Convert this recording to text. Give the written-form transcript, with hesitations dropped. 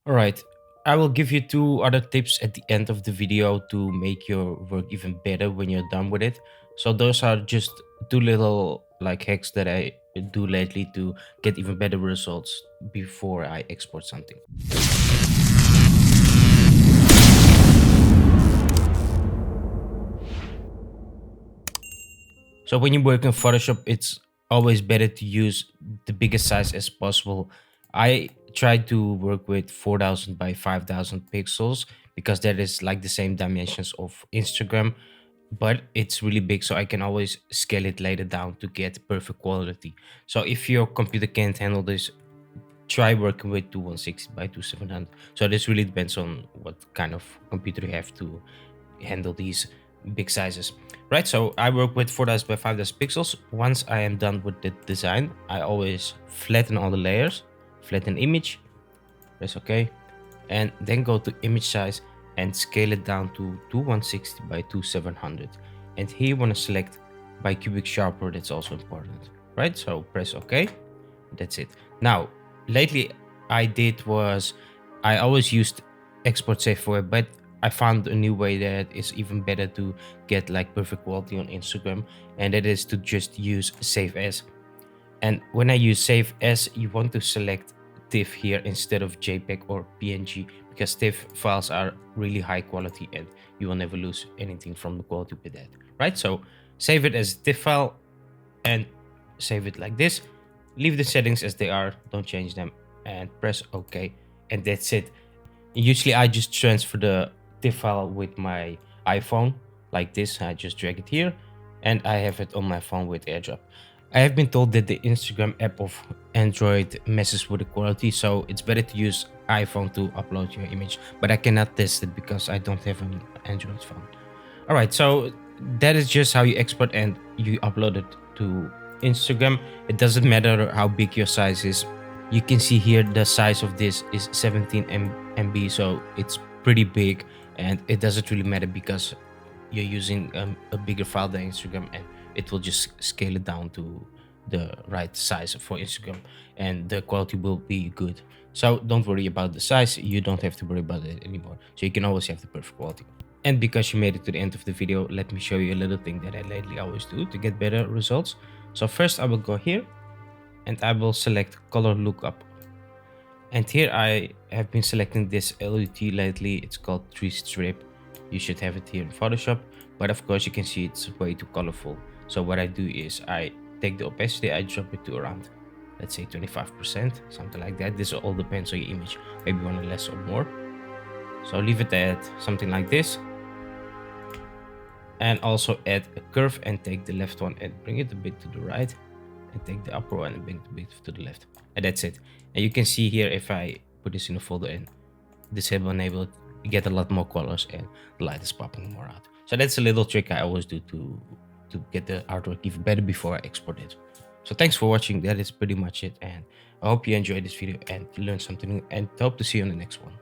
All right. I will give you two other tips at the end of the video to make your work even better when you're done with it. So those are just two little like hacks that I do lately to get even better results before I export something. So when you work in Photoshop, it's always better to use the biggest size as possible. I try to work with 4000 by 5000 pixels because that is like the same dimensions of Instagram, but it's really big, so I can always scale it later down to get perfect quality. So if your computer can't handle this, try working with 2160 by 2700. So this really depends on what kind of computer you have to handle these big sizes, right? So I work with 4000 by 5000 pixels. Once I am done with the design, I always flatten all the layers, flatten image, press OK, and then go to image size and scale it down to 2160 by 2700. And here you want to select by cubic sharper. That's also important, right? So press OK. That's it. Now, lately I did was I always used export save for it, but I found a new way that is even better to get like perfect quality on Instagram, and that is to just use save as. And when I use save as, you want to select TIFF here instead of JPEG or PNG, because TIFF files are really high quality and you will never lose anything from the quality with that, right? So save it as a TIFF file and save it like this. Leave the settings as they are, don't change them, and press OK, and that's it. Usually I just transfer the TIFF file with my iPhone like this. I just drag it here and I have it on my phone with AirDrop. I have been told that the Instagram app of Android messes with the quality, so it's better to use iPhone to upload your image, but I cannot test it because I don't have an Android phone. All right, so that is just how you export and you upload it to Instagram. It doesn't matter how big your size is. You can see here the size of this is 17 MB, so it's pretty big, and it doesn't really matter because you're using a bigger file than Instagram, and it will just scale it down to the right size for Instagram, and the quality will be good. So don't worry about the size. You don't have to worry about it anymore. So you can always have the perfect quality. And because you made it to the end of the video, let me show you a little thing that I lately always do to get better results. So first I will go here and I will select color lookup. And here I have been selecting this LUT lately. It's called tree strip. You should have it here in Photoshop, but of course you can see it's way too colorful. So what I do is I take the opacity, I drop it to around, let's say 25%, something like that. This all depends on your image. Maybe you want less or more. So leave it at something like this. And also add a curve and take the left one and bring it a bit to the right, and take the upper one and bring it a bit to the left, and that's it. And you can see here, if I put this in a folder and disable enable, you get a lot more colors and the light is popping more out. So that's a little trick I always do to get the artwork even better before I export it. So thanks for watching. That is pretty much it, and I hope you enjoyed this video and learned something new, and hope to see you on the next one.